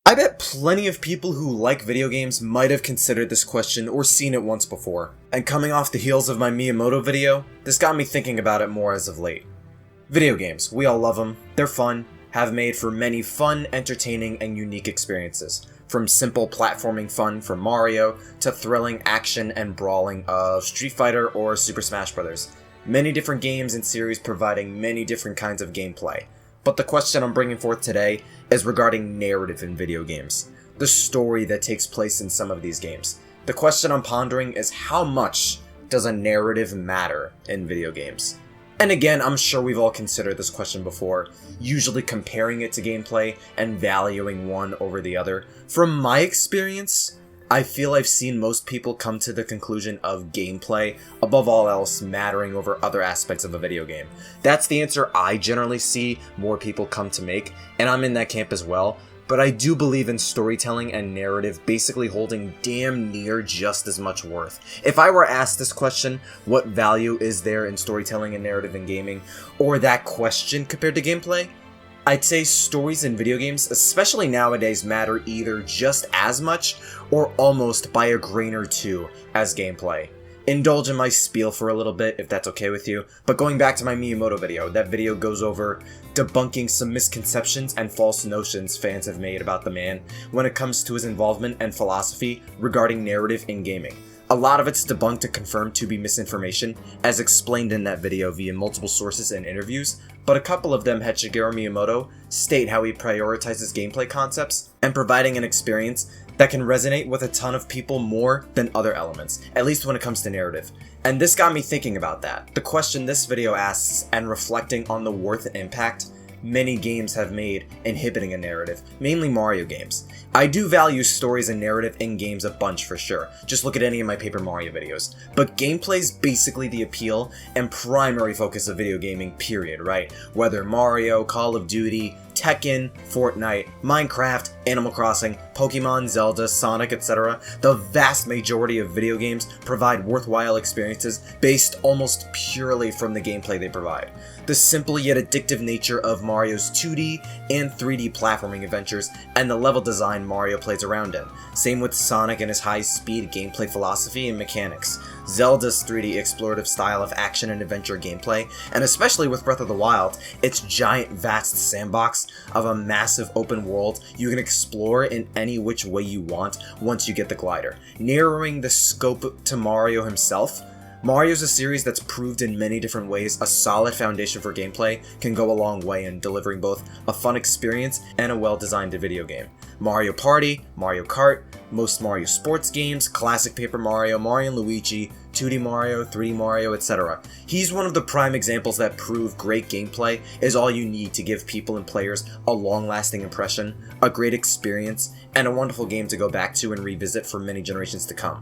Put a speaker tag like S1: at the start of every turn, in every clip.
S1: I bet plenty of people who like video games might have considered this question or seen it once before, and coming off the heels of my Miyamoto video, this got me thinking about it more as of late. Video games, we all love them, they're fun, have made for many fun, entertaining, and unique experiences, from simple platforming fun from Mario to thrilling action and brawling of Street Fighter or Super Smash Bros. Many different games and series providing many different kinds of gameplay. But the question I'm bringing forth today is regarding narrative in video games. The story that takes place in some of these games. The question I'm pondering is how much does a narrative matter in video games? And again, I'm sure we've all considered this question before, usually comparing it to gameplay and valuing one over the other. From my experience, I feel I've seen most people come to the conclusion of gameplay, above all else, mattering over other aspects of a video game. That's the answer I generally see more people come to make, and I'm in that camp as well, but I do believe in storytelling and narrative basically holding damn near just as much worth. If I were asked this question, what value is there in storytelling and narrative in gaming, or that question compared to gameplay, I'd say stories in video games, especially nowadays, matter either just as much or almost by a grain or two as gameplay. Indulge in my spiel for a little bit if that's okay with you, but going back to my Miyamoto video, that video goes over debunking some misconceptions and false notions fans have made about the man when it comes to his involvement and philosophy regarding narrative in gaming. A lot of it's debunked and confirmed to be misinformation, as explained in that video via multiple sources and interviews, but a couple of them, Shigeru Miyamoto, state how he prioritizes gameplay concepts and providing an experience that can resonate with a ton of people more than other elements, at least when it comes to narrative. And this got me thinking about that. The question this video asks, and reflecting on the worth and impact many games have made inhibiting a narrative, mainly Mario games. I do value stories and narrative in games a bunch for sure, just look at any of my Paper Mario videos, but gameplay's basically the appeal and primary focus of video gaming, period, right? Whether Mario, Call of Duty, Tekken, Fortnite, Minecraft, Animal Crossing, Pokemon, Zelda, Sonic, etc., the vast majority of video games provide worthwhile experiences based almost purely from the gameplay they provide. The simple yet addictive nature of Mario's 2D and 3D platforming adventures and the level design Mario plays around in. Same with Sonic and his high-speed gameplay philosophy and mechanics. Zelda's 3D explorative style of action and adventure gameplay, and especially with Breath of the Wild, its giant vast sandbox of a massive open world you can explore in any which way you want once you get the glider. Narrowing the scope to Mario himself, Mario's a series that's proved in many different ways a solid foundation for gameplay can go a long way in delivering both a fun experience and a well-designed video game. Mario Party, Mario Kart, most Mario sports games, classic Paper Mario, Mario and Luigi, 2D Mario, 3D Mario, etc. He's one of the prime examples that prove great gameplay is all you need to give people and players a long-lasting impression, a great experience, and a wonderful game to go back to and revisit for many generations to come.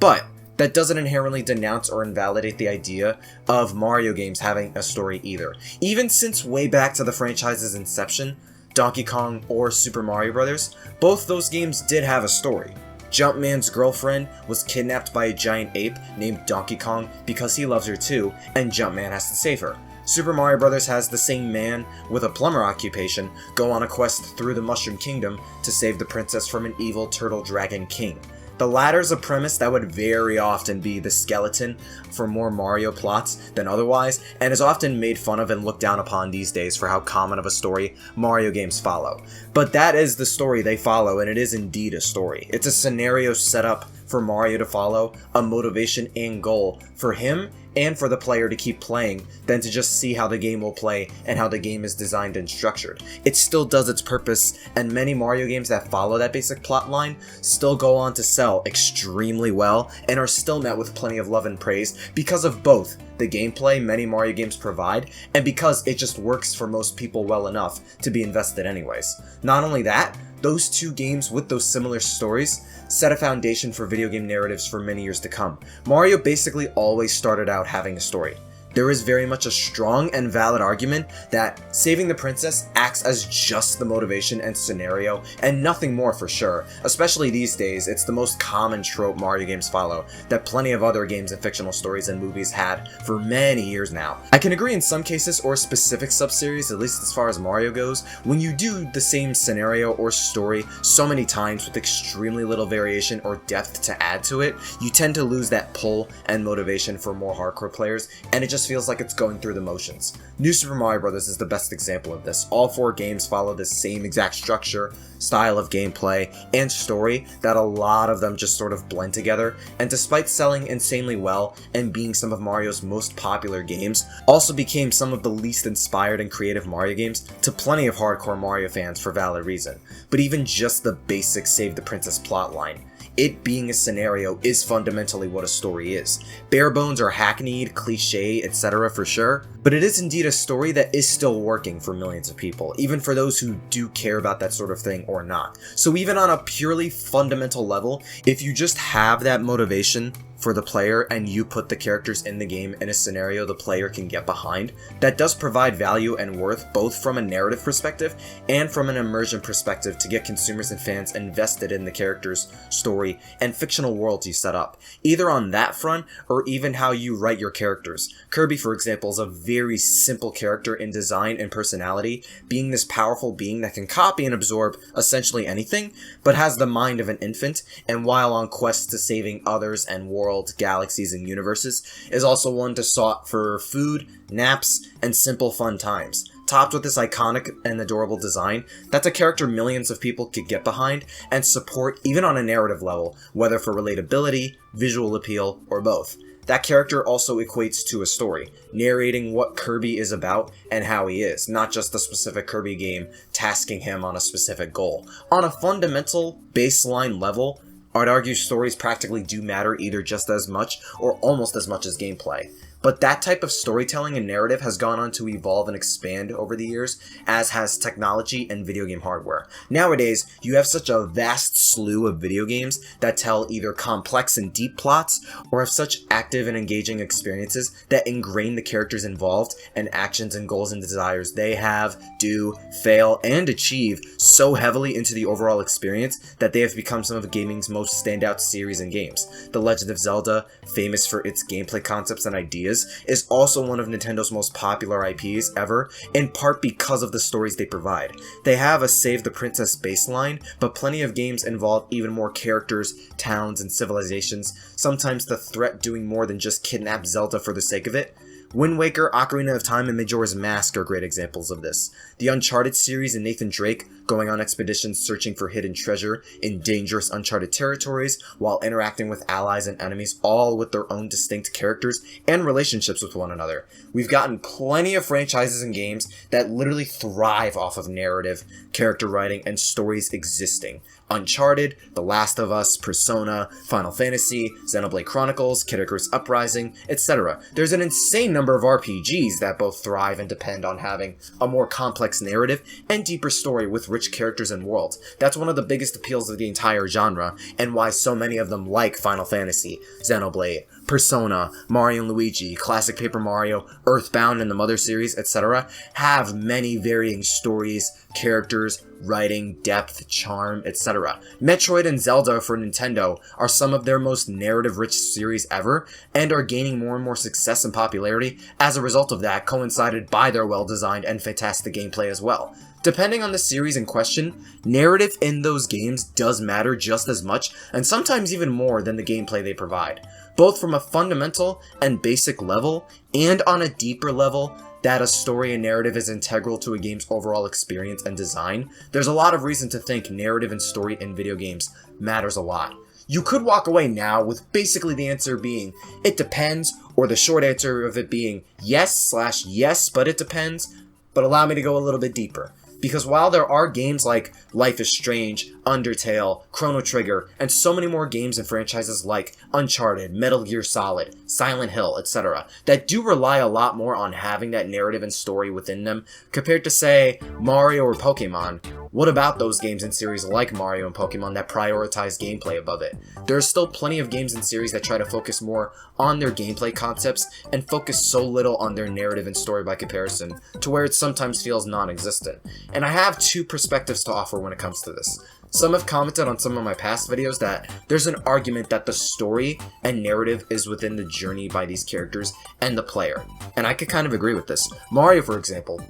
S1: But that doesn't inherently denounce or invalidate the idea of Mario games having a story either. Even since way back to the franchise's inception, Donkey Kong or Super Mario Bros., both those games did have a story. Jumpman's girlfriend was kidnapped by a giant ape named Donkey Kong because he loves her too, and Jumpman has to save her. Super Mario Bros. Has the same man with a plumber occupation go on a quest through the Mushroom Kingdom to save the princess from an evil turtle dragon king. The latter's a premise that would very often be the skeleton for more Mario plots than otherwise, and is often made fun of and looked down upon these days for how common of a story Mario games follow. But that is the story they follow, and it is indeed a story. It's a scenario set up for Mario to follow, a motivation and goal for him and for the player to keep playing than to just see how the game will play and how the game is designed and structured. It still does its purpose, and many Mario games that follow that basic plot line still go on to sell extremely well and are still met with plenty of love and praise because of both the gameplay many Mario games provide and because it just works for most people well enough to be invested anyways. Not only that, those two games with those similar stories set a foundation for video game narratives for many years to come. Mario basically always started out having a story. there is very much a strong and valid argument that saving the princess acts as just the motivation and scenario, and nothing more for sure. Especially these days, it's the most common trope Mario games follow, that plenty of other games and fictional stories and movies had for many years now. I can agree in some cases or specific subseries, at least as far as Mario goes, when you do the same scenario or story so many times with extremely little variation or depth to add to it, you tend to lose that pull and motivation for more hardcore players, and it just feels like it's going through the motions. New Super Mario Bros. Is the best example of this. All 4 games follow the same exact structure, style of gameplay, and story that a lot of them just sort of blend together, and despite selling insanely well and being some of Mario's most popular games, also became some of the least inspired and creative Mario games to plenty of hardcore Mario fans for valid reason. But even just the basic Save the Princess plotline, it being a scenario, is fundamentally what a story is. Bare bones or hackneyed, cliche, etc. for sure, but it is indeed a story that is still working for millions of people, even for those who do care about that sort of thing or not. So even on a purely fundamental level, if you just have that motivation for the player and you put the characters in the game in a scenario the player can get behind, that does provide value and worth both from a narrative perspective and from an immersion perspective to get consumers and fans invested in the character's story and fictional worlds you set up, either on that front or even how you write your characters. Kirby, for example, is a very simple character in design and personality, being this powerful being that can copy and absorb essentially anything, but has the mind of an infant, and while on quests to saving others and worlds, galaxies, and universes, is also one to sought for food, naps, and simple fun times. Topped with this iconic and adorable design, that's a character millions of people could get behind and support even on a narrative level, whether for relatability, visual appeal, or both. That character also equates to a story, narrating what Kirby is about and how he is, not just a specific Kirby game tasking him on a specific goal. On a fundamental baseline level, I'd argue stories practically do matter either just as much or almost as much as gameplay. But that type of storytelling and narrative has gone on to evolve and expand over the years, as has technology and video game hardware. Nowadays, you have such a vast slew of video games that tell either complex and deep plots, or have such active and engaging experiences that ingrain the characters involved and actions and goals and desires they have, do, fail, and achieve so heavily into the overall experience that they have become some of gaming's most standout series and games. The Legend of Zelda, famous for its gameplay concepts and ideas, is also one of Nintendo's most popular IPs ever, in part because of the stories they provide. They have a Save the Princess baseline, but plenty of games involve even more characters, towns, and civilizations, sometimes the threat doing more than just kidnap Zelda for the sake of it. Wind Waker, Ocarina of Time, and Majora's Mask are great examples of this. The Uncharted series and Nathan Drake going on expeditions searching for hidden treasure in dangerous uncharted territories while interacting with allies and enemies, all with their own distinct characters and relationships with one another. We've gotten plenty of franchises and games that literally thrive off of narrative, character writing, and stories existing. Uncharted, The Last of Us, Persona, Final Fantasy, Xenoblade Chronicles, Kid Icarus Uprising, etc. There's an insane number of RPGs that both thrive and depend on having a more complex narrative and deeper story with rich characters and worlds. That's one of the biggest appeals of the entire genre, and why so many of them like Final Fantasy, Xenoblade, Persona, Mario and Luigi, Classic Paper Mario, Earthbound and the Mother series, etc. have many varying stories, characters, writing, depth, charm, etc. Metroid and Zelda for Nintendo are some of their most narrative-rich series ever, and are gaining more and more success and popularity as a result of that, coincided by their well-designed and fantastic gameplay as well. Depending on the series in question, narrative in those games does matter just as much, and sometimes even more than the gameplay they provide, both from a fundamental and basic level, and on a deeper level that a story and narrative is integral to a game's overall experience and design. There's a lot of reason to think narrative and story in video games matters a lot. You could walk away now with basically the answer being, it depends, or the short answer of it being yes/yes, but it depends, but allow me to go a little bit deeper. Because while there are games like Life is Strange, Undertale, Chrono Trigger, and so many more games and franchises like Uncharted, Metal Gear Solid, Silent Hill, etc., that do rely a lot more on having that narrative and story within them compared to, say, Mario or Pokemon, What about those games and series like Mario and Pokemon that prioritize gameplay above it? There are still plenty of games and series that try to focus more on their gameplay concepts and focus so little on their narrative and story by comparison, to where it sometimes feels non-existent. And I have two perspectives to offer when it comes to this. Some have commented on some of my past videos that there's an argument that the story and narrative is within the journey by these characters and the player, and I could kind of agree with this. Mario, for example,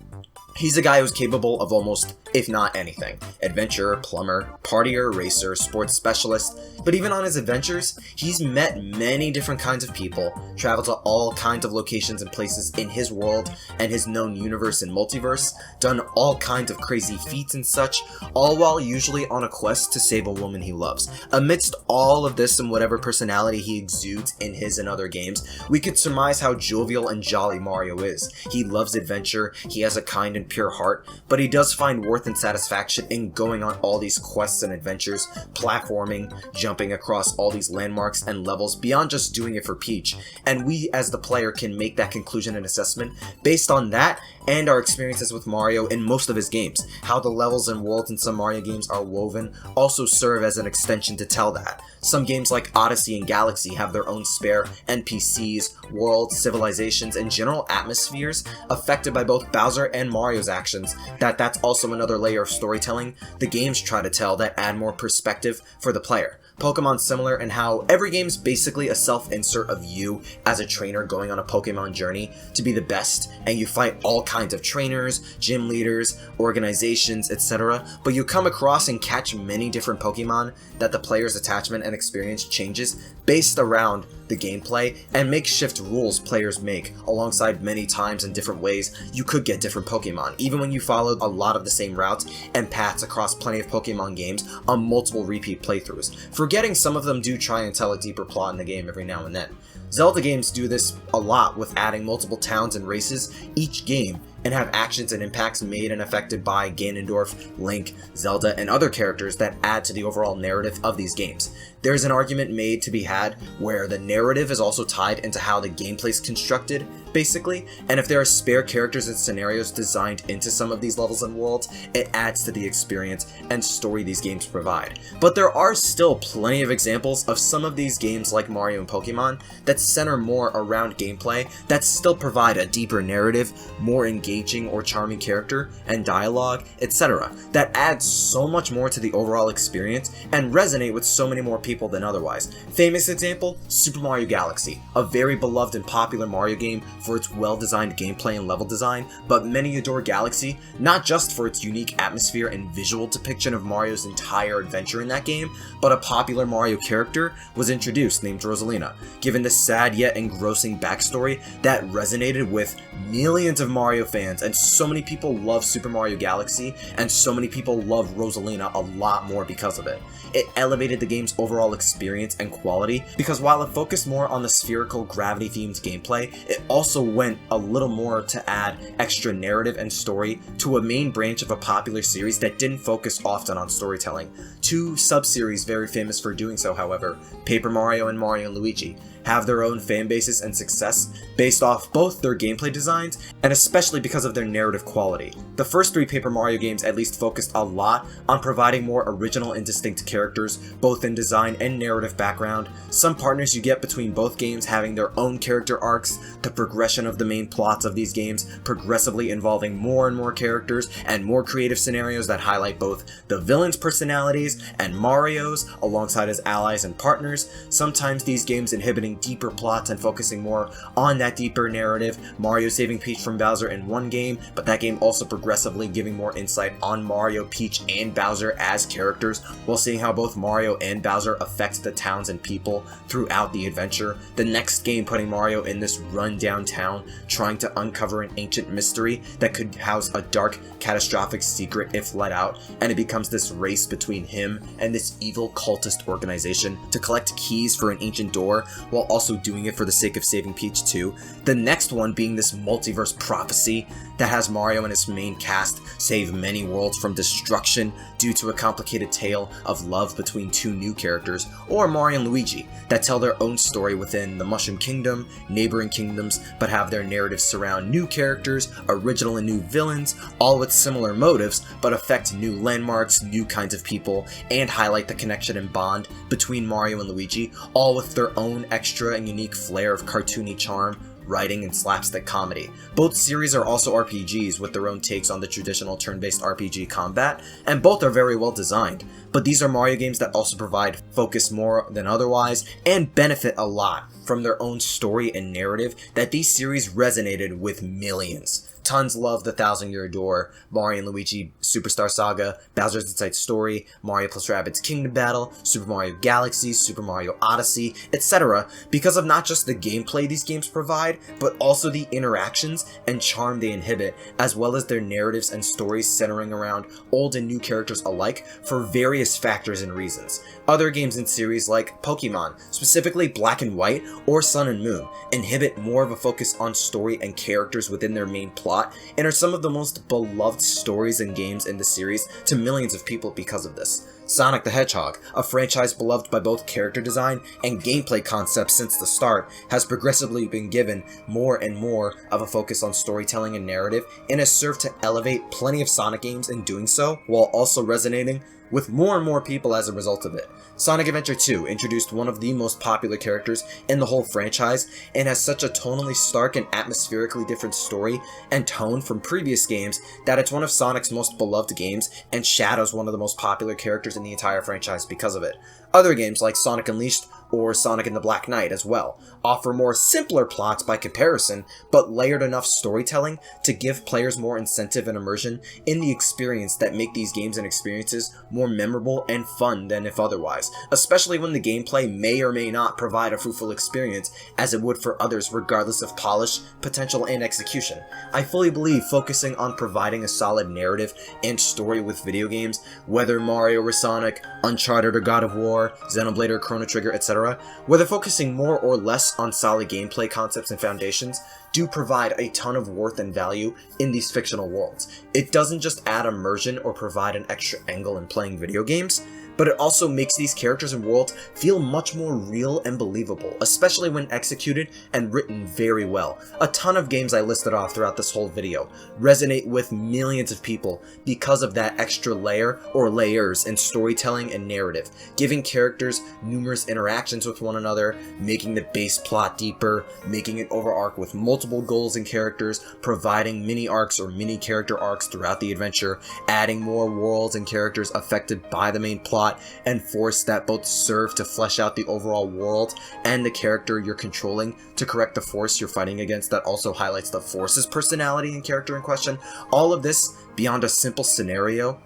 S1: he's a guy who's capable of almost, if not anything. Adventurer, plumber, partier, racer, sports specialist. But even on his adventures, he's met many different kinds of people, traveled to all kinds of locations and places in his world and his known universe and multiverse, done all kinds of crazy feats and such, all while usually on a quest to save a woman he loves. Amidst all of this and whatever personality he exudes in his and other games, we could surmise how jovial and jolly Mario is. He loves adventure, he has a kind and pure heart, but he does find worth and satisfaction in going on all these quests and adventures, platforming, jumping across all these landmarks and levels beyond just doing it for Peach, and we as the player can make that conclusion and assessment based on that and our experiences with Mario in most of his games. How the levels and worlds in some Mario games are woven also serve as an extension to tell that. Some games like Odyssey and Galaxy have their own spare NPCs, worlds, civilizations, and general atmospheres affected by both Bowser and Mario's actions. That's also another layer of storytelling the games try to tell that add more perspective for the player. Pokemon's similar in how every game's basically a self-insert of you as a trainer going on a Pokemon journey to be the best, and you fight all kinds of trainers, gym leaders, organizations, etc. But you come across and catch many different Pokemon that the player's attachment and experience changes based around the gameplay and makeshift rules players make. Alongside many times in different ways, you could get different Pokemon, even when you followed a lot of the same routes and paths across plenty of Pokemon games on multiple repeat playthroughs. Forgetting some of them do try and tell a deeper plot in the game every now and then. Zelda games do this a lot with adding multiple towns and races each game, and have actions and impacts made and affected by Ganondorf, Link, Zelda, and other characters that add to the overall narrative of these games. There's an argument made to be had where the narrative is also tied into how the gameplay is constructed, basically, and if there are spare characters and scenarios designed into some of these levels and worlds, it adds to the experience and story these games provide. But there are still plenty of examples of some of these games like Mario and Pokemon that center more around gameplay, that still provide a deeper narrative, more engaging or charming character and dialogue, etc. that adds so much more to the overall experience and resonate with so many more people than otherwise. Famous example, Super Mario Galaxy, a very beloved and popular Mario game for its well-designed gameplay and level design, but many adore Galaxy not just for its unique atmosphere and visual depiction of Mario's entire adventure in that game, but a popular Mario character was introduced named Rosalina, given the sad yet engrossing backstory that resonated with millions of Mario fans, and so many people love Super Mario Galaxy, and so many people love Rosalina a lot more because of it. It elevated the game's overall experience and quality, because while it focused more on the spherical gravity-themed gameplay, it also went a little more to add extra narrative and story to a main branch of a popular series that didn't focus often on storytelling. Two sub-series very famous for doing so, however, Paper Mario and Mario & Luigi, have their own fan bases and success based off both their gameplay designs and especially because of their narrative quality. The first three Paper Mario games at least focused a lot on providing more original and distinct characters, both in design and narrative background, some partners you get between both games having their own character arcs, the progression of the main plots of these games progressively involving more and more characters and more creative scenarios that highlight both the villains' personalities and Mario's alongside his allies and partners, sometimes these games inhibiting deeper plots and focusing more on that deeper narrative, Mario saving Peach from Bowser in one game, but that game also progressively giving more insight on Mario, Peach, and Bowser as characters, while seeing how both Mario and Bowser affect the towns and people throughout the adventure. The next game putting Mario in this run-down town, trying to uncover an ancient mystery that could house a dark, catastrophic secret if let out, and it becomes this race between him and this evil cultist organization to collect keys for an ancient door, while while also doing it for the sake of saving Peach too. The next one being this multiverse prophecy that has Mario and his main cast save many worlds from destruction due to a complicated tale of love between two new characters, or Mario and Luigi, that tell their own story within the Mushroom Kingdom, neighboring kingdoms, but have their narratives surround new characters, original and new villains, all with similar motives, but affect new landmarks, new kinds of people, and highlight the connection and bond between Mario and Luigi, all with their own extra and unique flair of cartoony charm, writing, and slapstick comedy. Both series are also RPGs with their own takes on the traditional turn-based RPG combat, and both are very well designed, but these are Mario games that also provide focus more than otherwise, and benefit a lot from their own story and narrative that these series resonated with millions. Tons love the Thousand Year Door, Mario and Luigi Superstar Saga, Bowser's Inside Story, Mario plus Rabbids Kingdom Battle, Super Mario Galaxy, Super Mario Odyssey, etc. because of not just the gameplay these games provide, but also the interactions and charm they inhibit, as well as their narratives and stories centering around old and new characters alike for various factors and reasons. Other games in series like Pokemon, specifically Black and White or Sun and Moon, inhibit more of a focus on story and characters within their main plot, and are some of the most beloved stories and games in the series to millions of people because of this. Sonic the Hedgehog, a franchise beloved by both character design and gameplay concepts since the start, has progressively been given more and more of a focus on storytelling and narrative, and has served to elevate plenty of Sonic games in doing so, while also resonating with more and more people as a result of it. Sonic Adventure 2 introduced one of the most popular characters in the whole franchise, and has such a tonally stark and atmospherically different story and tone from previous games that it's one of Sonic's most beloved games and shadows one of the most popular characters in the entire franchise because of it. Other games like Sonic Unleashed or Sonic and the Black Knight as well offer more simpler plots by comparison, but layered enough storytelling to give players more incentive and immersion in the experience that make these games and experiences more memorable and fun than if otherwise, especially when the gameplay may or may not provide a fruitful experience as it would for others regardless of polish, potential, and execution. I fully believe focusing on providing a solid narrative and story with video games, whether Mario or Sonic, Uncharted or God of War, Xenoblade or Chrono Trigger, etc., whether focusing more or less on solid gameplay concepts and foundations, do provide a ton of worth and value in these fictional worlds. It doesn't just add immersion or provide an extra angle in playing video games, but it also makes these characters and worlds feel much more real and believable, especially when executed and written very well. A ton of games I listed off throughout this whole video resonate with millions of people because of that extra layer or layers in storytelling and narrative, giving characters numerous interactions with one another, making the base plot deeper, making it overarch with multiple goals and characters, providing mini arcs or mini character arcs throughout the adventure, adding more worlds and characters affected by the main plot, and force that both serve to flesh out the overall world and the character you're controlling to correct the force you're fighting against that also highlights the force's personality and character in question. All of this, beyond a simple scenario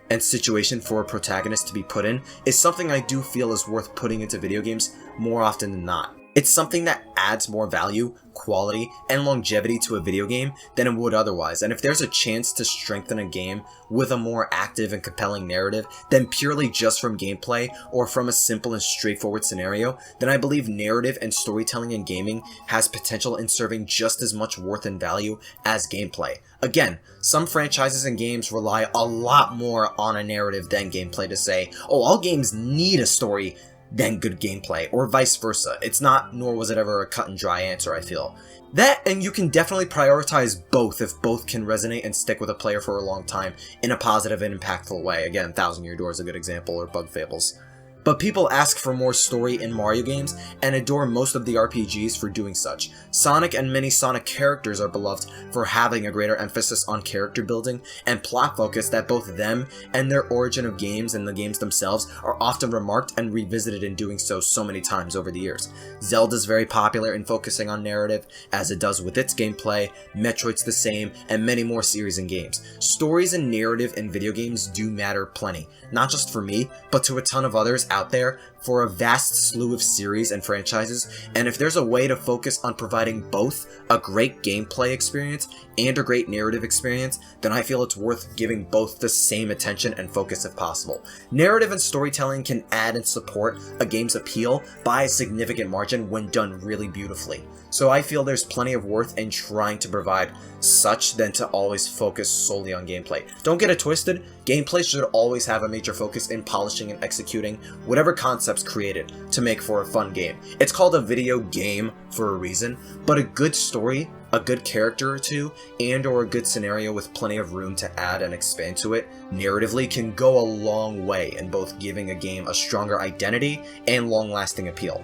S1: and situation for a protagonist to be put in, is something I do feel is worth putting into video games more often than not. It's something that adds more value, quality, and longevity to a video game than it would otherwise, and if there's a chance to strengthen a game with a more active and compelling narrative than purely just from gameplay or from a simple and straightforward scenario, then I believe narrative and storytelling in gaming has potential in serving just as much worth and value as gameplay. Again, some franchises and games rely a lot more on a narrative than gameplay to say, oh, all games need a story than good gameplay, or vice versa. It's not, nor was it ever a cut and dry answer, I feel. That, and you can definitely prioritize both if both can resonate and stick with a player for a long time in a positive and impactful way. Again, Thousand Year Door is a good example, or Bug Fables. But people ask for more story in Mario games and adore most of the RPGs for doing such. Sonic and many Sonic characters are beloved for having a greater emphasis on character building and plot focus that both them and their origin of games and the games themselves are often remarked and revisited in doing so many times over the years. Zelda's very popular in focusing on narrative, as it does with its gameplay, Metroid's the same, and many more series and games. Stories and narrative in video games do matter plenty, not just for me, but to a ton of others, out there for a vast slew of series and franchises, and if there's a way to focus on providing both a great gameplay experience and a great narrative experience, then I feel it's worth giving both the same attention and focus if possible. Narrative and storytelling can add and support a game's appeal by a significant margin when done really beautifully. So I feel there's plenty of worth in trying to provide such than to always focus solely on gameplay. Don't get it twisted, gameplay should always have a major focus in polishing and executing whatever concepts created to make for a fun game. It's called a video game for a reason, but a good story, a good character or two, and or a good scenario with plenty of room to add and expand to it narratively can go a long way in both giving a game a stronger identity and long-lasting appeal.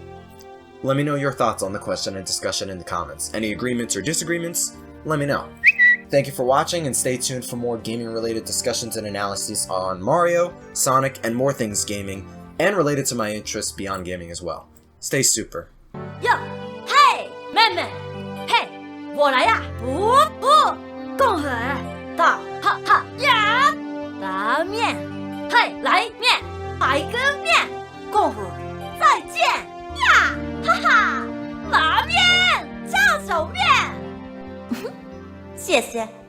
S1: Let me know your thoughts on the question and discussion in the comments. Any agreements or disagreements? Let me know. Thank you for watching, and stay tuned for more gaming-related discussions and analyses on Mario, Sonic, and more things gaming, and related to my interests beyond gaming as well. Stay super.
S2: Yo, hey, 妹妹，嘿，我来呀！共和大哈哈呀！拉面，嘿，来面，来个面，共和再见呀！哈哈，拉面，酱手面，谢谢。